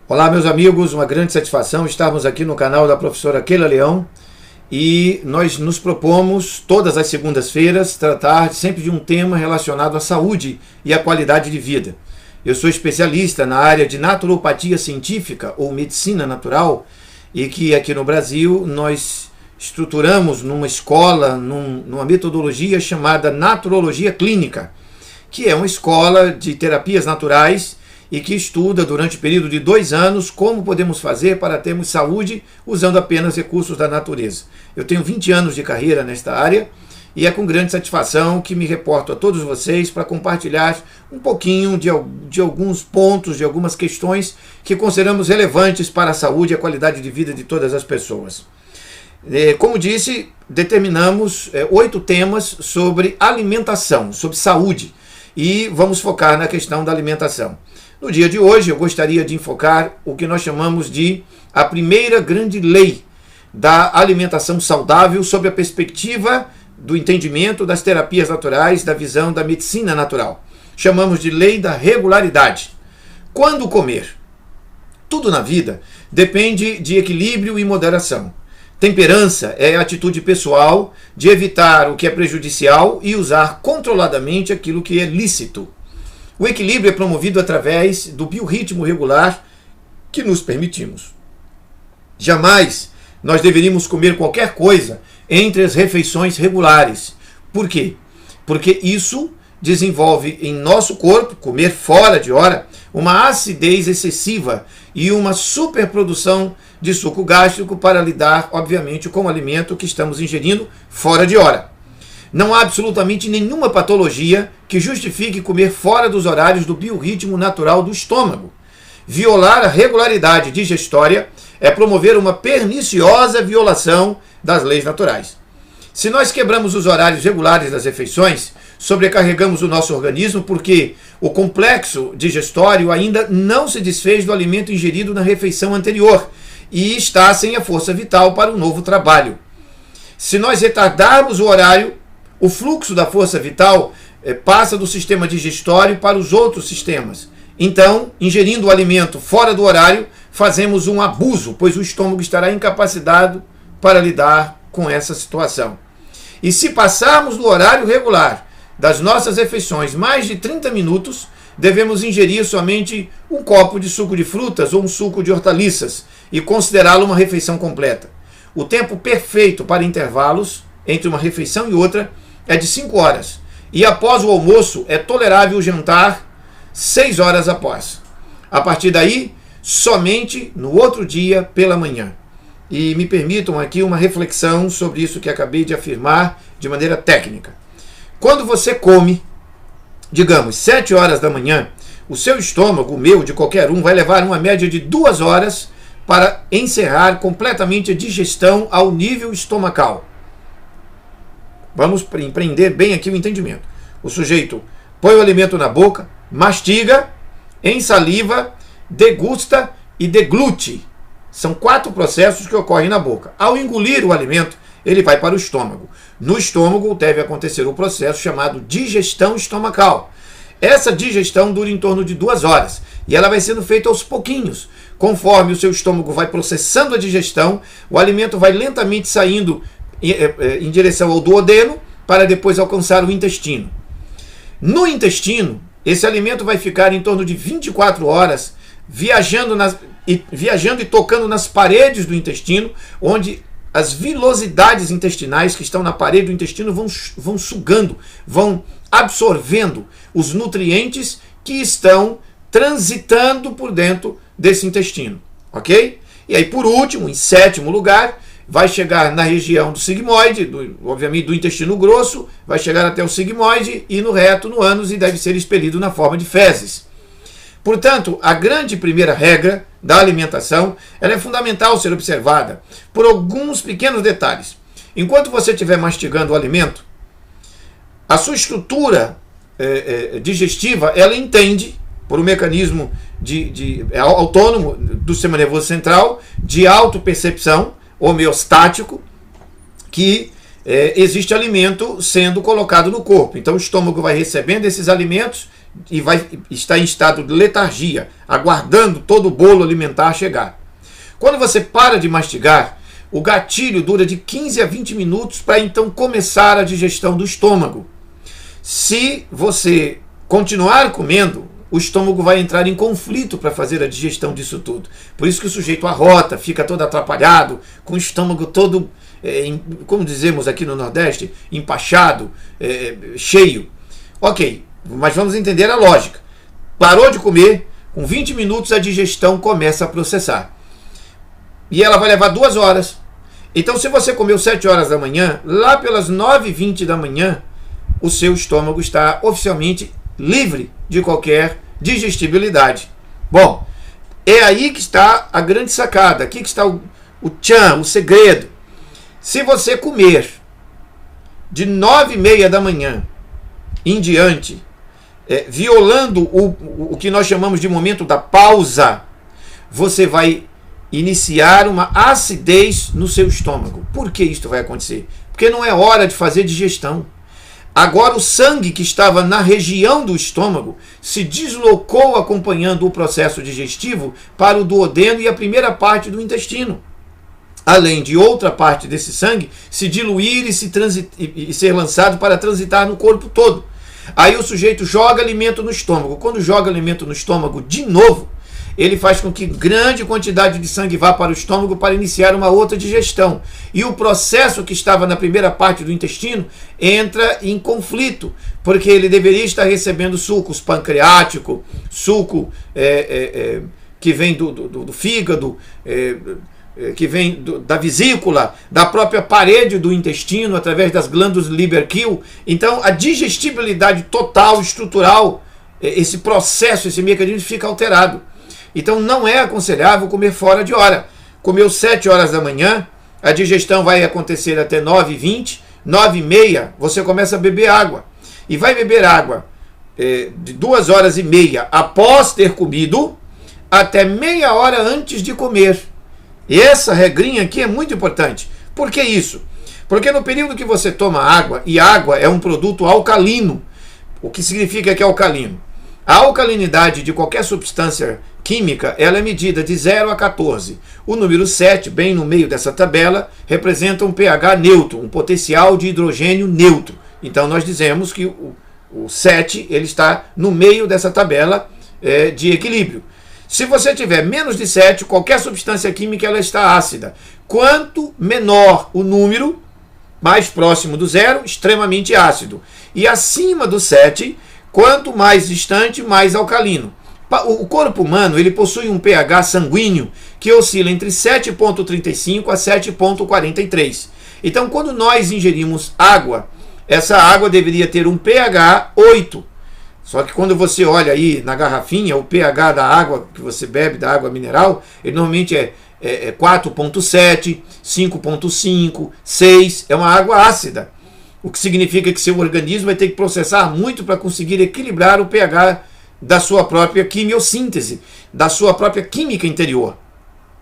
Olá, meus amigos, uma grande satisfação estarmos aqui no canal da professora Keila Leão e nós nos propomos, todas as segundas-feiras, tratar sempre de um tema relacionado à saúde e à qualidade de vida. Eu sou especialista na área de naturopatia científica ou medicina natural e que aqui no Brasil nós estruturamos numa escola, numa metodologia chamada Naturologia Clínica, que é uma escola de terapias naturais e que estuda durante o período de 2 anos como podemos fazer para termos saúde usando apenas recursos da natureza. Eu tenho 20 anos de carreira nesta área e é com grande satisfação que me reporto a todos vocês para compartilhar um pouquinho de alguns pontos, de algumas questões que consideramos relevantes para a saúde e a qualidade de vida de todas as pessoas. Como disse, determinamos 8 temas sobre alimentação, sobre saúde, e vamos focar na questão da alimentação. No dia de hoje, eu gostaria de enfocar o que nós chamamos de a primeira grande lei da alimentação saudável sob a perspectiva do entendimento das terapias naturais, da visão da medicina natural. Chamamos de lei da regularidade. Quando comer? Tudo na vida depende de equilíbrio e moderação. Temperança é a atitude pessoal de evitar o que é prejudicial e usar controladamente aquilo que é lícito. O equilíbrio é promovido através do biorritmo regular que nos permitimos. Jamais nós deveríamos comer qualquer coisa entre as refeições regulares. Por quê? Porque isso desenvolve em nosso corpo, comer fora de hora, uma acidez excessiva e uma superprodução de suco gástrico para lidar, obviamente, com o alimento que estamos ingerindo fora de hora. Não há absolutamente nenhuma patologia que justifique comer fora dos horários do biorritmo natural do estômago. Violar a regularidade digestória é promover uma perniciosa violação das leis naturais. Se nós quebramos os horários regulares das refeições, sobrecarregamos o nosso organismo porque o complexo digestório ainda não se desfez do alimento ingerido na refeição anterior e está sem a força vital para um novo trabalho. Se nós retardarmos o horário, o fluxo da força vital passa do sistema digestório para os outros sistemas. Então, ingerindo o alimento fora do horário, fazemos um abuso, pois o estômago estará incapacitado para lidar com essa situação. E se passarmos do horário regular das nossas refeições mais de 30 minutos, devemos ingerir somente um copo de suco de frutas ou um suco de hortaliças e considerá-lo uma refeição completa. O tempo perfeito para intervalos entre uma refeição e outra é de 5 horas. E após o almoço é tolerável jantar 6 horas após. A partir daí, somente no outro dia pela manhã. E me permitam aqui uma reflexão sobre isso que acabei de afirmar de maneira técnica. Quando você come, digamos, 7 horas da manhã, o seu estômago, o meu, de qualquer um, vai levar uma média de 2 horas para encerrar completamente a digestão ao nível estomacal. Vamos empreender bem aqui o entendimento. O sujeito põe o alimento na boca, mastiga, ensaliva, degusta e deglute. São 4 processos que ocorrem na boca. Ao engolir o alimento, ele vai para o estômago. No estômago deve acontecer o processo chamado digestão estomacal. Essa digestão dura em torno de 2 horas e ela vai sendo feita aos pouquinhos. Conforme o seu estômago vai processando a digestão, o alimento vai lentamente saindo em direção ao duodeno para depois alcançar o intestino. No intestino, esse alimento vai ficar em torno de 24 horas viajando e tocando nas paredes do intestino, onde as vilosidades intestinais que estão na parede do intestino vão sugando, vão absorvendo os nutrientes que estão transitando por dentro desse intestino, ok? E aí, por último, em 7º lugar, vai chegar na região do sigmoide, obviamente do intestino grosso, vai chegar até o sigmoide e no reto, no ânus, e deve ser expelido na forma de fezes. Portanto, a grande primeira regra da alimentação, ela é fundamental ser observada por alguns pequenos detalhes. Enquanto você estiver mastigando o alimento, a sua estrutura digestiva, ela entende, por um mecanismo autônomo do sistema nervoso central, de autopercepção, homeostático, que existe alimento sendo colocado no corpo. Então o estômago vai recebendo esses alimentos e vai estar em estado de letargia, aguardando todo o bolo alimentar chegar. Quando você para de mastigar, o gatilho dura de 15 a 20 minutos para então começar a digestão do estômago. Se você continuar comendo, o estômago vai entrar em conflito para fazer a digestão disso tudo. Por isso que o sujeito arrota, fica todo atrapalhado, com o estômago todo, como dizemos aqui no Nordeste, empachado, cheio. Ok, mas vamos entender a lógica. Parou de comer, com 20 minutos a digestão começa a processar. E ela vai levar 2 horas. Então, se você comeu 7 horas da manhã, lá pelas 9h20 da manhã, o seu estômago está oficialmente livre de qualquer digestibilidade. Bom, é aí que está a grande sacada, aqui que está o tchan, o segredo. Se você comer de 9h30 da manhã em diante, violando o que nós chamamos de momento da pausa, você vai iniciar uma acidez no seu estômago. Por que isto vai acontecer? Porque não é hora de fazer digestão. Agora o sangue que estava na região do estômago se deslocou acompanhando o processo digestivo para o duodeno e a primeira parte do intestino. Além de outra parte desse sangue se diluir e ser lançado para transitar no corpo todo. Aí o sujeito joga alimento no estômago. Quando joga alimento no estômago de novo, ele faz com que grande quantidade de sangue vá para o estômago para iniciar uma outra digestão. E o processo que estava na primeira parte do intestino entra em conflito, porque ele deveria estar recebendo sucos pancreático, suco que vem do fígado, que vem da vesícula, da própria parede do intestino, através das glândulas Lieberkill. Então, a digestibilidade total, estrutural, esse processo, esse mecanismo fica alterado. Então não é aconselhável comer fora de hora. Comeu 7 horas da manhã, a digestão vai acontecer até 9h20, 9h30 você começa a beber água. E vai beber água de 2h30 após ter comido, até meia hora antes de comer. E essa regrinha aqui é muito importante. Por que isso? Porque no período que você toma água, e água é um produto alcalino, o que significa que é alcalino? A alcalinidade de qualquer substância química, ela é medida de 0 a 14. O número 7, bem no meio dessa tabela, representa um pH neutro, um potencial de hidrogênio neutro. Então nós dizemos que o 7 ele está no meio dessa tabela de equilíbrio. Se você tiver menos de 7, qualquer substância química ela está ácida. Quanto menor o número, mais próximo do 0, extremamente ácido. E acima do 7, quanto mais distante, mais alcalino. O corpo humano ele possui um pH sanguíneo que oscila entre 7,35 a 7,43. Então, quando nós ingerimos água, essa água deveria ter um pH 8. Só que quando você olha aí na garrafinha, o pH da água que você bebe, da água mineral, ele normalmente é 4,7, 5,5, 6. É uma água ácida. O que significa que seu organismo vai ter que processar muito para conseguir equilibrar o pH da sua própria quimiossíntese, da sua própria química interior.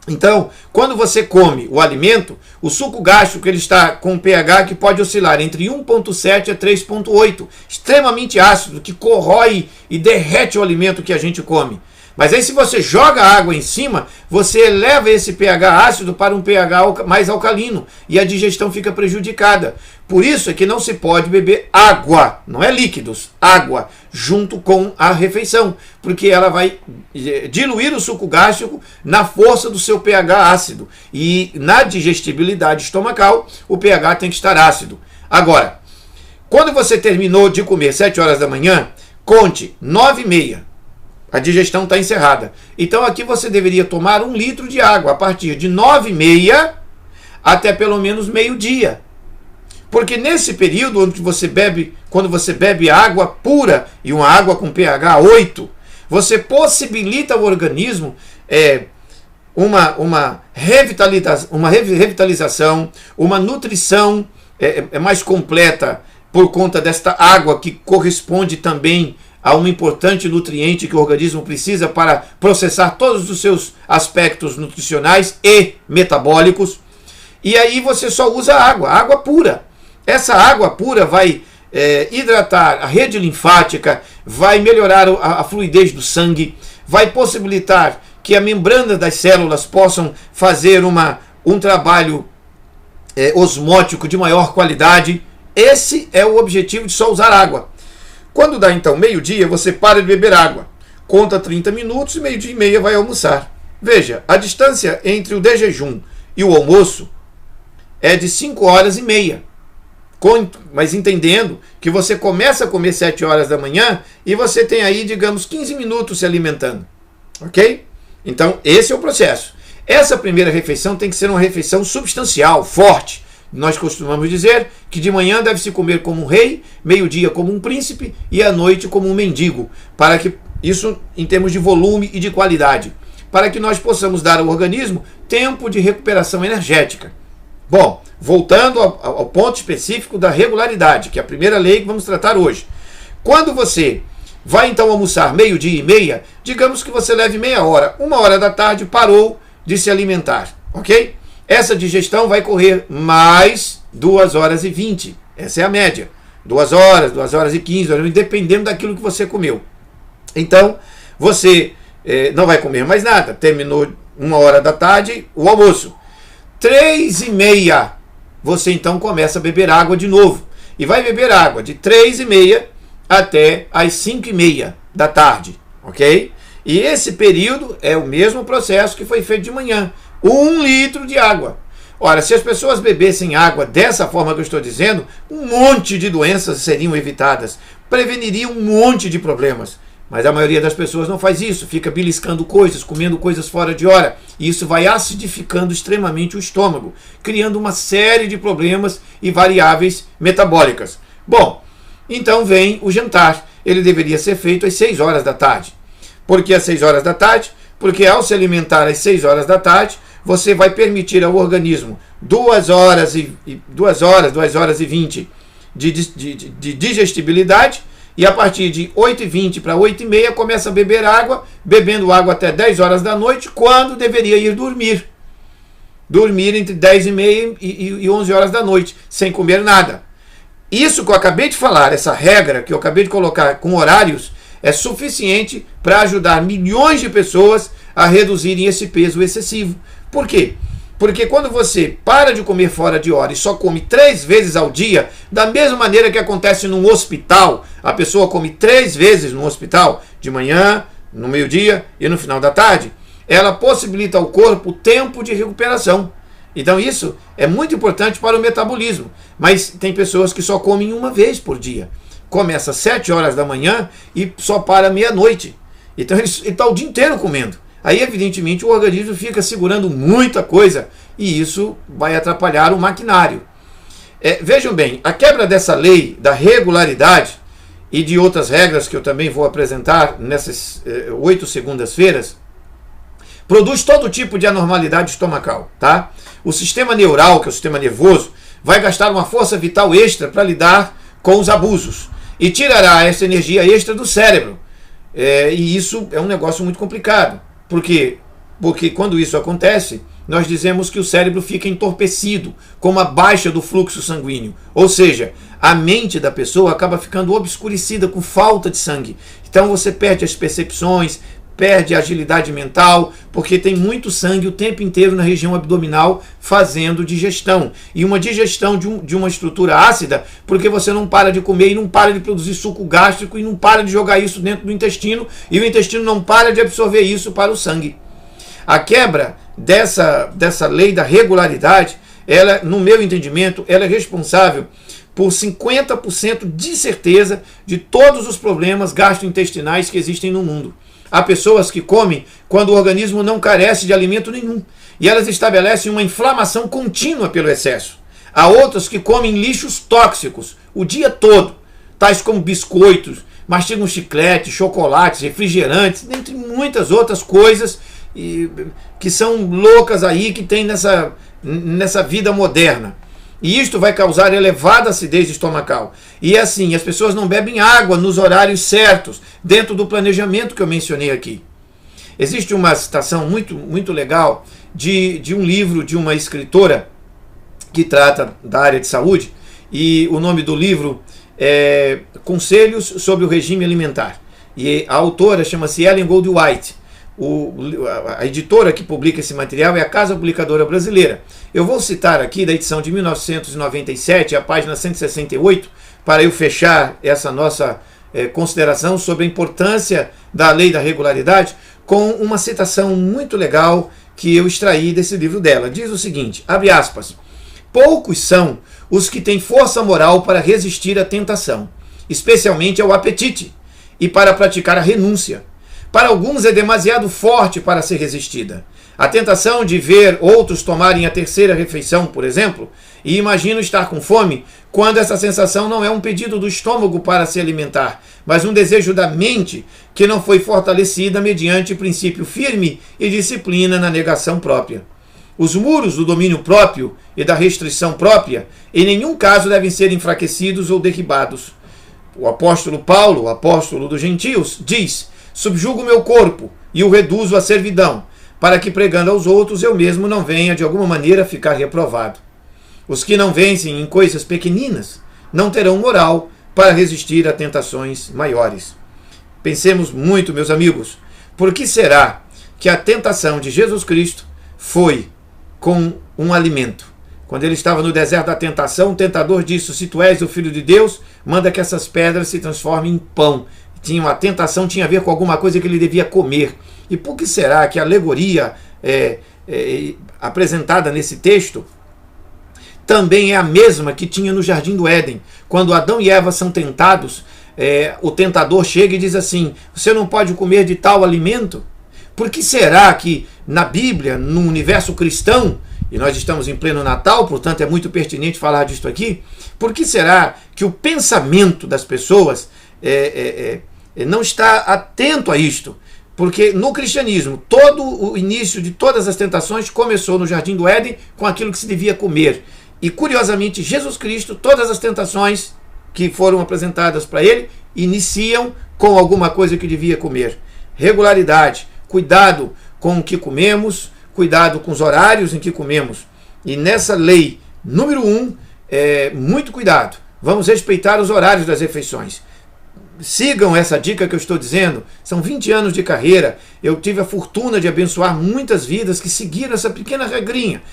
Então, quando você come o alimento, o suco gástrico ele está com um pH que pode oscilar entre 1,7 a 3,8, extremamente ácido, que corrói e derrete o alimento que a gente come. Mas aí se você joga água em cima, você eleva esse pH ácido para um pH mais alcalino e a digestão fica prejudicada. Por isso é que não se pode beber água, não é líquidos, água, junto com a refeição, porque ela vai diluir o suco gástrico na força do seu pH ácido. E na digestibilidade estomacal, o pH tem que estar ácido. Agora, quando você terminou de comer 7 horas da manhã, conte 9h30. A digestão está encerrada. Então aqui você deveria tomar 1 litro de água a partir de 9h30 até pelo menos meio-dia. Porque nesse período onde você bebe, quando você bebe água pura e uma água com pH 8, você possibilita ao organismo uma revitalização, uma nutrição mais completa por conta desta água que corresponde também a um importante nutriente que o organismo precisa para processar todos os seus aspectos nutricionais e metabólicos. E aí você só usa água pura. Essa água pura vai hidratar a rede linfática, vai melhorar a fluidez do sangue, vai possibilitar que a membrana das células possam fazer um trabalho osmótico de maior qualidade. Esse é o objetivo de só usar água. Quando dá então meio-dia, você para de beber água, conta 30 minutos e meio-dia e meia vai almoçar. Veja, a distância entre o desjejum e o almoço é de 5 horas e meia. Mas entendendo que você começa a comer 7 horas da manhã e você tem aí, digamos, 15 minutos se alimentando. Ok? Então, esse é o processo. Essa primeira refeição tem que ser uma refeição substancial, forte. Nós costumamos dizer que de manhã deve-se comer como um rei, meio-dia como um príncipe e à noite como um mendigo. Para que isso em termos de volume e de qualidade. Para que nós possamos dar ao organismo tempo de recuperação energética. Bom, voltando ao ponto específico da regularidade, que é a primeira lei que vamos tratar hoje. Quando você vai então almoçar meio-dia e meia, digamos que você leve meia hora, 1h da tarde parou de se alimentar, ok? Essa digestão vai correr mais 2h20, essa é a média. 2 horas, 2h15, dependendo daquilo que você comeu. Então, você não vai comer mais nada, terminou 1h da tarde, o almoço. 3h30, você então começa a beber água de novo. E vai beber água de 3h30 até as 5h30 da tarde, ok? E esse período é o mesmo processo que foi feito de manhã. 1 litro de água. Ora, se as pessoas bebessem água dessa forma que eu estou dizendo, um monte de doenças seriam evitadas. Preveniriam um monte de problemas. Mas a maioria das pessoas não faz isso, fica beliscando coisas, comendo coisas fora de hora. E isso vai acidificando extremamente o estômago, criando uma série de problemas e variáveis metabólicas. Bom, então vem o jantar. Ele deveria ser feito às 6 horas da tarde. Por que às 6 horas da tarde? Porque ao se alimentar às 6 horas da tarde, você vai permitir ao organismo 2 horas e 20 de digestibilidade. E a partir de 8h20 para 8h30 começa a beber água, bebendo água até 10 horas da noite, quando deveria ir dormir. Dormir entre 10h30 e 11 horas da noite, sem comer nada. Isso que eu acabei de falar, essa regra que eu acabei de colocar com horários, é suficiente para ajudar milhões de pessoas a reduzirem esse peso excessivo. Por quê? Porque quando você para de comer fora de hora e só come 3 vezes ao dia, da mesma maneira que acontece num hospital, a pessoa come 3 vezes no hospital, de manhã, no meio-dia e no final da tarde, ela possibilita ao corpo tempo de recuperação. Então isso é muito importante para o metabolismo. Mas tem pessoas que só comem 1 vez por dia. Começa às 7 horas da manhã e só para meia-noite. Então ele está o dia inteiro comendo. Aí, evidentemente, o organismo fica segurando muita coisa e isso vai atrapalhar o maquinário. Vejam bem, a quebra dessa lei da regularidade e de outras regras que eu também vou apresentar nessas 8 segundas-feiras, produz todo tipo de anormalidade estomacal. Tá? O sistema neural, que é o sistema nervoso, vai gastar uma força vital extra para lidar com os abusos e tirará essa energia extra do cérebro. E isso é um negócio muito complicado. Por quê? Porque quando isso acontece, nós dizemos que o cérebro fica entorpecido, com uma baixa do fluxo sanguíneo. Ou seja, a mente da pessoa acaba ficando obscurecida com falta de sangue. Então você perde as percepções, perde a agilidade mental, porque tem muito sangue o tempo inteiro na região abdominal fazendo digestão. E uma digestão de uma estrutura ácida, porque você não para de comer e não para de produzir suco gástrico e não para de jogar isso dentro do intestino e o intestino não para de absorver isso para o sangue. A quebra dessa lei da regularidade, ela, no meu entendimento, ela é responsável por 50% de certeza de todos os problemas gastrointestinais que existem no mundo. Há pessoas que comem quando o organismo não carece de alimento nenhum e elas estabelecem uma inflamação contínua pelo excesso. Há outras que comem lixos tóxicos o dia todo, tais como biscoitos, mastigam chiclete, chocolates, refrigerantes, entre muitas outras coisas que são loucas aí que tem nessa vida moderna. E isto vai causar elevada acidez estomacal. E assim, as pessoas não bebem água nos horários certos, dentro do planejamento que eu mencionei aqui. Existe uma citação muito, muito legal de um livro de uma escritora que trata da área de saúde, e o nome do livro conselhos sobre o regime alimentar. E a autora chama-se Ellen Goldwhite. A editora que publica esse material é a Casa Publicadora Brasileira. Eu vou citar aqui da edição de 1997, a página 168, para eu fechar essa nossa consideração sobre a importância da lei da regularidade, com uma citação muito legal que eu extraí desse livro dela. Diz o seguinte, abre aspas, poucos são os que têm força moral para resistir à tentação, especialmente ao apetite, e para praticar a renúncia. Para alguns é demasiado forte para ser resistida. A tentação de ver outros tomarem a terceira refeição, por exemplo, e imagino estar com fome, quando essa sensação não é um pedido do estômago para se alimentar, mas um desejo da mente que não foi fortalecida mediante princípio firme e disciplina na negação própria. Os muros do domínio próprio e da restrição própria em nenhum caso devem ser enfraquecidos ou derribados. O apóstolo Paulo, o apóstolo dos gentios, diz: subjugo meu corpo e o reduzo à servidão, para que pregando aos outros eu mesmo não venha de alguma maneira ficar reprovado. Os que não vencem em coisas pequeninas não terão moral para resistir a tentações maiores. Pensemos muito, meus amigos, por que será que a tentação de Jesus Cristo foi com um alimento? Quando ele estava no deserto da tentação, o tentador disse: se tu és o Filho de Deus, manda que essas pedras se transformem em pão. A tentação tinha a ver com alguma coisa que ele devia comer. E por que será que a alegoria apresentada nesse texto também é a mesma que tinha no Jardim do Éden? Quando Adão e Eva são tentados, o tentador chega e diz assim: você não pode comer de tal alimento? Por que será que na Bíblia, no universo cristão, e nós estamos em pleno Natal, portanto é muito pertinente falar disto aqui, por que será que o pensamento das pessoas não está atento a isto? Porque no cristianismo, todo o início de todas as tentações começou no Jardim do Éden com aquilo que se devia comer. E curiosamente, Jesus Cristo, todas as tentações que foram apresentadas para ele, iniciam com alguma coisa que devia comer. Regularidade, cuidado com o que comemos, cuidado com os horários em que comemos. E nessa lei, número 1, muito cuidado. Vamos respeitar os horários das refeições. Sigam essa dica que eu estou dizendo. São 20 anos de carreira. Eu tive a fortuna de abençoar muitas vidas que seguiram essa pequena regrinha.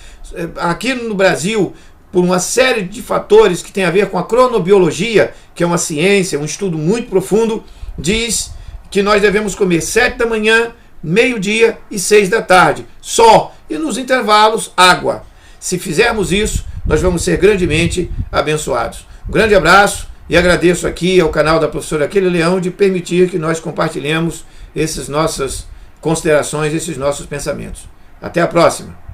Aqui no Brasil, por uma série de fatores que tem a ver com a cronobiologia, que é uma ciência, um estudo muito profundo, diz que nós devemos comer 7 da manhã, meio-dia e 6 da tarde. Só. E nos intervalos, água. Se fizermos isso, nós vamos ser grandemente abençoados. Um grande abraço. E agradeço aqui ao canal da professora Keila Leão de permitir que nós compartilhemos essas nossas considerações, esses nossos pensamentos. Até a próxima!